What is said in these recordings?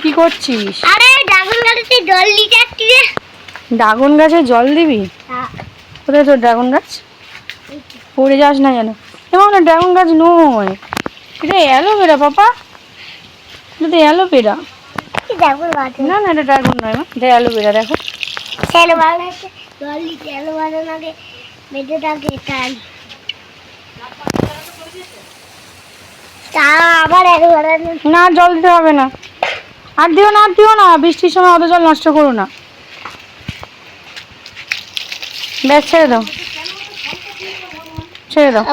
কি করছিস? আরে ড্রাগন গাছে জল দিতে আসছি রে। ড্রাগন গাছে জল দিবি? কোথায় তোর ড্রাগন গাছ? পড়ে যাস না যেন। এমন না, ড্রাগন গাছ নয়, এটা অ্যালোভেরা পাপা, এটা তো অ্যালোভেরা। না না, এটা ড্রাগন নয় মা, এটা অ্যালোভেরা। দেখো জল দিতে অ্যালোভেরা লাগে, বেঁধে থাকে তাই। আবার অ্যালোভেরা না, জল দিতে হবে না। আর দিও না, আর দিও না, বৃষ্টির সময় অত জল নষ্ট করো না। ব্যাস ছেড়ে দাও, ছেড়ে দাও।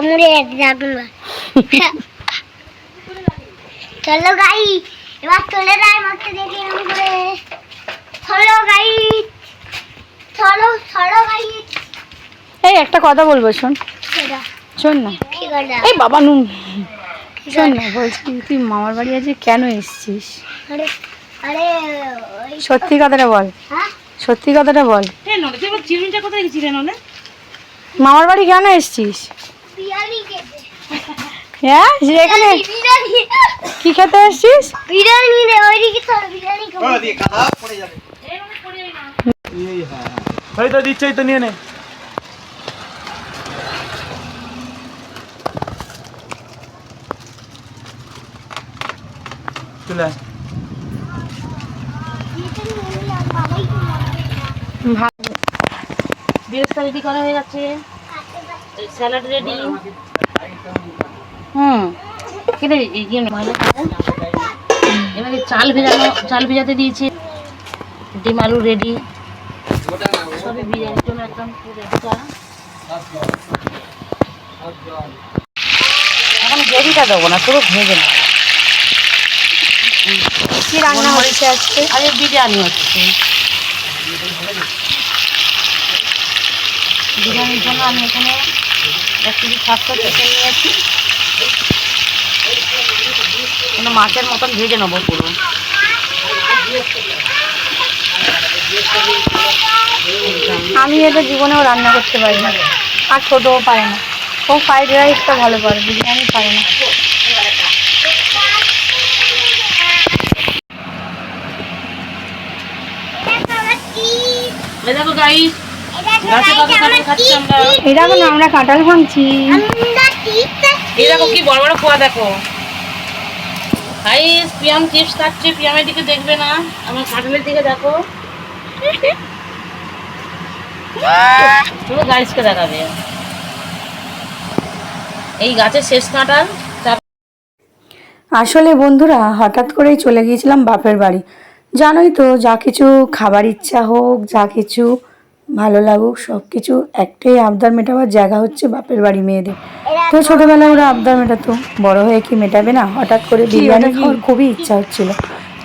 চলো গাই, এবার চলে যায় মাঠে দেখি আমি করে। চলো গাই, চলো চলো গাই। এই একটা কথা বলবো, শোন শোন না। এই বাবা নুন, শোন না, বলছি তুই মামার বাড়ি আজকে কেন এসেছিস? আরে আরে সত্যি কথাটা বল, সত্যি কথাটা বল। চিরুনিটা কোথায় গেছিলেন? মামার বাড়ি কেন এসেছিস? বিরিয়ানি খেতে। হ্যাঁ, এখানে কি খেতে এসেছিস? বিরিয়ানি রে, ওইদিকে চল বিরিয়ানি খাবো। এই তো দিচ্ছেই তো, নিয়ে নে। চলে আয়। বিরেস্তা রেডি করা হয়ে যাচ্ছে, স্যালাড রেডি। কেটে এবারে চাল ভেজাতে দিয়েছি। ডিম আলু রেডি, সবই বিরিয়ানির জন্য একদম এখন গ্রেভিটা দেবো না, পুরো ভেজে নেবো। কি রান্না হচ্ছে আজকে? আরে বিরিয়ানি হচ্ছে। বিরিয়ানির জন্য আমি এখানে 1 কেজি 700 চিকেন নিয়েছি। মানে মাছের মতন ভেজে নেবো পুরো। আমি এটা জীবনেও রান্না করতে পারি না, আর ছোটও পারে না। ও ফ্রাইড রাইসটা ভালো পারে, বিরিয়ানি পারে না। দেখো গাইস, এই দেখো না, আমরা কাঁঠাল ভাঙছি। এই দেখো কি বড় বড় পোয়া, দেখো গাইস। পিয়াম চিপস খাচ্ছে, পিয়ামের দিকে দেখবে না, আমার কাঁঠালের দিকে দেখো। পুরো গাইসকে দেখাবে। এই গাছের শেষ কাঁঠাল। আসলে বন্ধুরা, হঠাৎ করেই চলে গিয়েছিলাম বাপের বাড়ি। জানোই তো, যা কিছু খাবার ইচ্ছা হোক, যা কিছু ভালো লাগুক, সব কিছু একটাই আবদার মেটাবার জায়গা হচ্ছে বাপের বাড়ি মেয়েদের। তো ছোটবেলায় ওরা আবদার মেটাতো, বড় হয়ে কি মেটাবে না? হঠাৎ করে বিরিয়ানি খাওয়ার খুবই ইচ্ছা হচ্ছিল।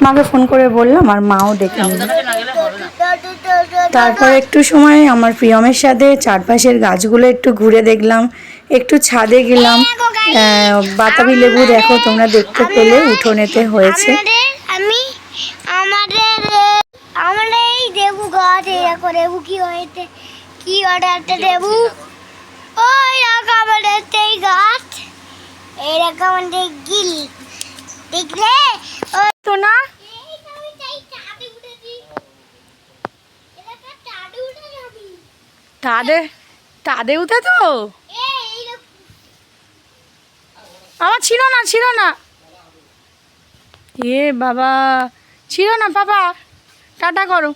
মাকে ফোন করে বললাম, আর মাও ডেকে নিল। তারপর একটু সময় আমার প্রিয়মের সাথে চারপাশের গাছগুলো একটু ঘুরে দেখলাম, একটু ছাদে গেলাম। বাতাবি লেবু দেখো তোমরা দেখতে পেলে, উঠোনেতে হয়েছে। আমি আমাদের এই দেবু গাছ, এরকম দেবু কি হয়েছে, কি অর্ডারটা দেবু, ওই রকম আমাদের এই গাছ, এইরকম আমাদের গিল দেখলে তো না, তাদে উঠে তো আমার ছিল না, ছিল না। এ বাবা, ছিল না বাবা, টাটা করো।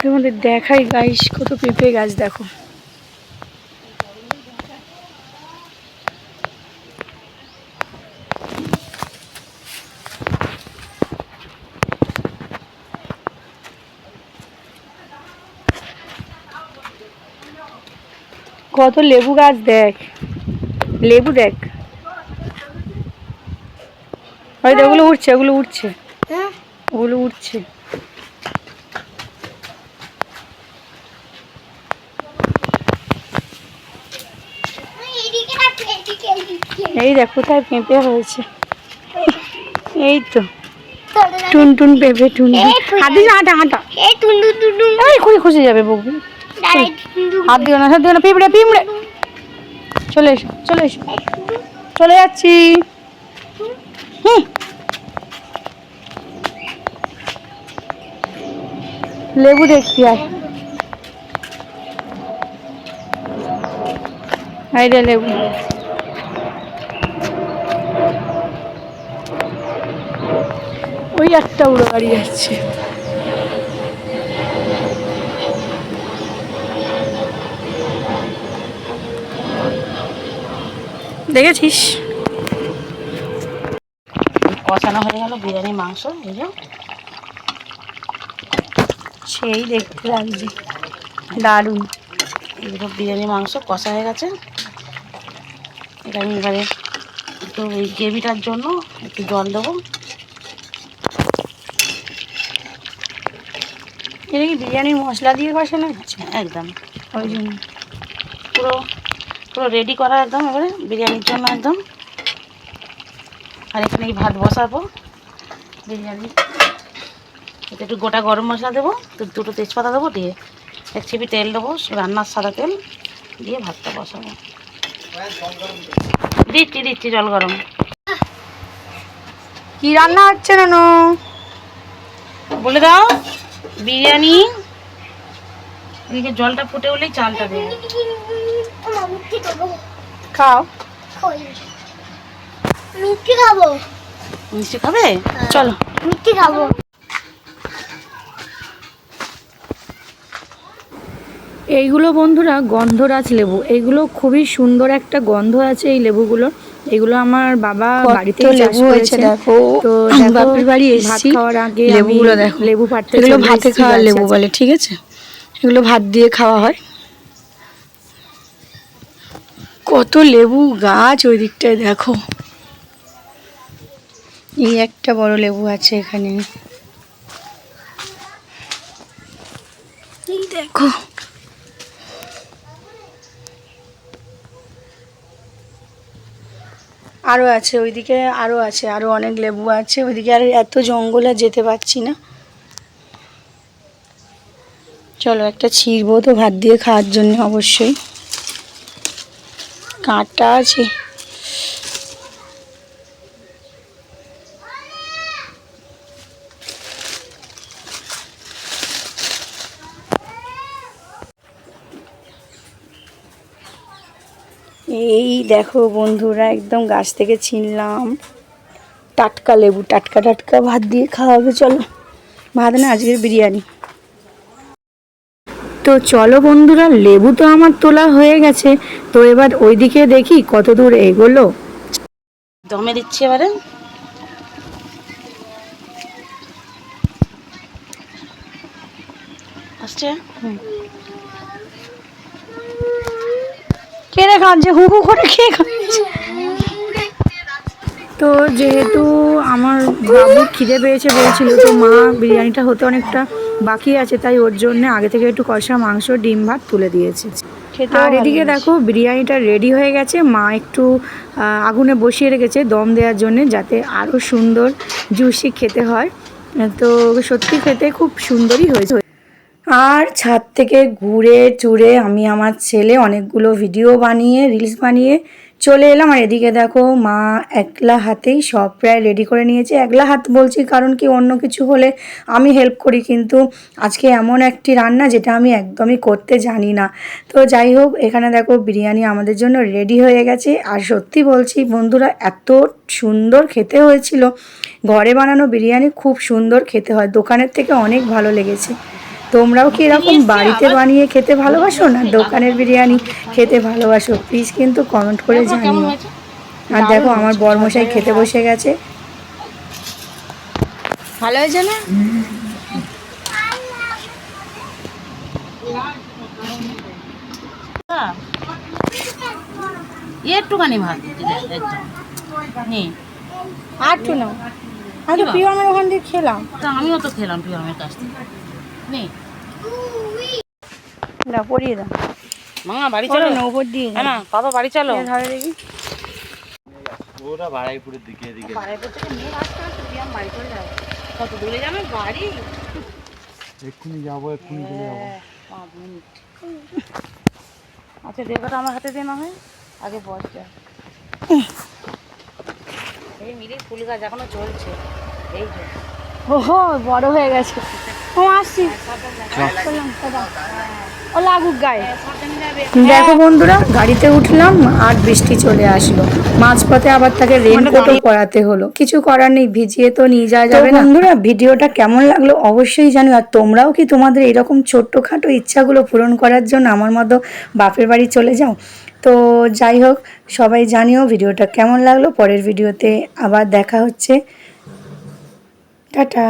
তোমাদের দেখাই গাইস, কত পেঁপে গাছ দেখো। কত লেবু গাছ দেখ, লেবু দেখ, হয়তো ওগুলো উঠছে, ওগুলো উঠছে, হ্যাঁ ওগুলো উঠছে। এই দেখ কোথায় পেঁপে হয়েছে, এই তো টুন টুন পেঁপে, টুন হাতে হাঁটা হাঁটা, এই টুন্ডু টুন্ডু এই খুঁজে খুঁজে যাবে বকবি। দাঁড়াই টুন্ডু হাত দিও না, হাত দিও না, পিঁপড়ে পিঁপড়ে। চলে এসো, চলে এসো, চলে যাচ্ছি। হুম, লেবু দেখছি আর এই রে লেবু। ওই একটা উড়ো গাড়ি যাচ্ছে। দেখেছিস? কষানো হয়ে গেল বিরিয়ানি মাংস, এই যে সেই দেখতে লাগছে দারুণ। এইগুলো বিরিয়ানি মাংস কষা হয়ে গেছে। এটা আমি এবারে একটু এই গ্রেভিটার জন্য একটু জল দেবো। এটা কি বিরিয়ানির মশলা দিয়ে কষানো হচ্ছে? একদম ওই জন্য পুরো পুরো রেডি করা একদম এবারে বিরিয়ানির জন্য একদম। আর এখানে এই ভাত বসাবো বিরিয়ানি। এতে একটু গোটা গরম মশলা দেবো, দুটো তেজপাতা দেবো, দিয়ে এক চিপি তেল দেবো, রান্নার সাদা তেল দিয়ে ভাতটা বসাবো। দিচ্ছি দিচ্ছি জল গরম। কি রান্না হচ্ছে নানু? বলে দাও। বিরিয়ানি। এদিকে জলটা ফুটে উঠলেই চালটা দেবো। খাও, মিষ্টি খাবো। মিষ্টি খাবে? চলো। মিষ্টি খাবো। এইগুলো বন্ধুরা গন্ধরাজ লেবু, এইগুলো খুবই সুন্দর একটা গন্ধ আছে এই লেবুগুলোর। এগুলো আমার বাবা বাড়িতে লেবু হয়েছে দেখো। তো বাপের বাড়ি এসেছি, খাওয়ার আগে লেবুগুলো দেখো, লেবু পাড়তে। এগুলো ভাতে খাওয়ার লেবু বলে, ঠিক আছে? এগুলো ভাত দিয়ে খাওয়া হয়। কত লেবু গাছ ওই দিকটায় দেখো। এই একটা বড় লেবু আছে এখানে, এই দেখো। আরও আছে ওইদিকে, আরও আছে, আরও অনেক লেবু আছে ওইদিকে। আর এত জঙ্গলে যেতে পারছি না। চলো একটা ছিঁড়বো তো ভাত দিয়ে খাওয়ার জন্য, অবশ্যই। কাঁটা আছে। এই দেখো বন্ধুরা, একদম গাছ থেকে ছিনলাম টাটকা লেবু, টাটকা টাটকা ভাত দিয়ে খাওয়া হবে। চলো, ভাত না আজকের বিরিয়ানি। তো চলো বন্ধুরা, লেবু তো আমার তোলা হয়ে গেছে। তো এবার ওইদিকে দেখি কত দূর এগোলো। দমে দিচ্ছি এবারে। আসছে। কে রে খাচ্ছে, হু হু করে খেয়ে খাচ্ছে। তো যেহেতু আমার বাবু খিদে পেয়েছে বলছিল, তো মা বিরিয়ানিটা হতে অনেকটা বাকি আছে, তাই ওর জন্য আগে থেকে একটু কষা মাংস, ডিম ভাত তুলে দিয়েছে। আর এদিকে দেখো বিরিয়ানিটা রেডি হয়ে গেছে। মা একটু আগুনে বসিয়ে রেখেছে দম দেওয়ার জন্য, যাতে আরও সুন্দর জুসি খেতে হয়। তো সত্যি খেতে খুব সুন্দরই হয়েছে। আর ছাদ থেকে ঘুরে টুরে আমি আমার ছেলে অনেকগুলো ভিডিও বানিয়ে রিলস বানিয়ে চলে এলাম। আর এদিকে দেখো মা একলা হাতেই সব প্রায় রেডি করে নিয়েছে। একলা হাত বলছি কারণ কি অন্য কিছু হলে আমি হেল্প করি, কিন্তু আজকে এমন একটি রান্না যেটা আমি একদমই করতে জানি না। তো যাই হোক, এখানে দেখো বিরিয়ানি আমাদের জন্য রেডি হয়ে গেছে। আর সত্যি বলছি বন্ধুরা, এত সুন্দর খেতে হয়েছিল। ঘরে বানানো বিরিয়ানি খুব সুন্দর খেতে হয়, দোকানের থেকে অনেক ভালো লেগেছে। তোমরাও কি এরকম বাড়িতে বানিয়ে খেতে ভালোবাসো না দোকানের বিরিয়ানি খেতে ভালোবাসো? প্লিজ কিন্তু কমেন্ট করে জানিও। আর দেখো আমার বরমশাই খেতে বসে গেছে। ভালো হয়েছে না? একটুখানি ভাত দিতে একদম নেই। আটটু নাও, আমি তো প্রিয় আমার ওখান থেকে খেলাম। তা আমিও তো খেলাম পিওমের কাছ থেকে। নেই না পরিয়ে দাও, মা বাড়ি চলো না উপর দিয়ে না বাবা বাড়ি চলো। ধরে দেখি ওরা বাড়াইপুরের দিকে এদিকে বাড়িপুর থেকে নিয়ে আসতে আসতে পিয়াম বাড়ি চলে যাবে। কত দূরে যাবে বাড়ি? এক্ষুনি যাবো, এক্ষুনি চলে যাবো। 5 মিনিট। আচ্ছা দেবটা আমার হাতে দিয়ে না হয়, আগে বস যা। এই মিলির ফুল গাছ এখনো চলছে, এই যে ওহো বড় হয়ে গেছে। ও আসছি, ও লাগুক গায়ে। দেখো বন্ধুরা, গাড়িতে উঠলাম আর বৃষ্টি চলে আসলো, মাঝপথে আবার তাকে রেনকোটও পরাতে হলো, কিছু করার নেই, ভিজিয়ে তো নিয়ে যাওয়া যাবে না। বন্ধুরা ভিডিওটা কেমন লাগলো অবশ্যই জানিও, আর তোমরাও কি তোমাদের এরকম ছোট্টখাটো ইচ্ছাগুলো পূরণ করার জন্য আমার মতো বাপের বাড়ি চলে যাও? তো যাই হোক, সবাই জানিও ভিডিওটা কেমন লাগলো। পরের ভিডিওতে আবার দেখা হচ্ছে, টাটা।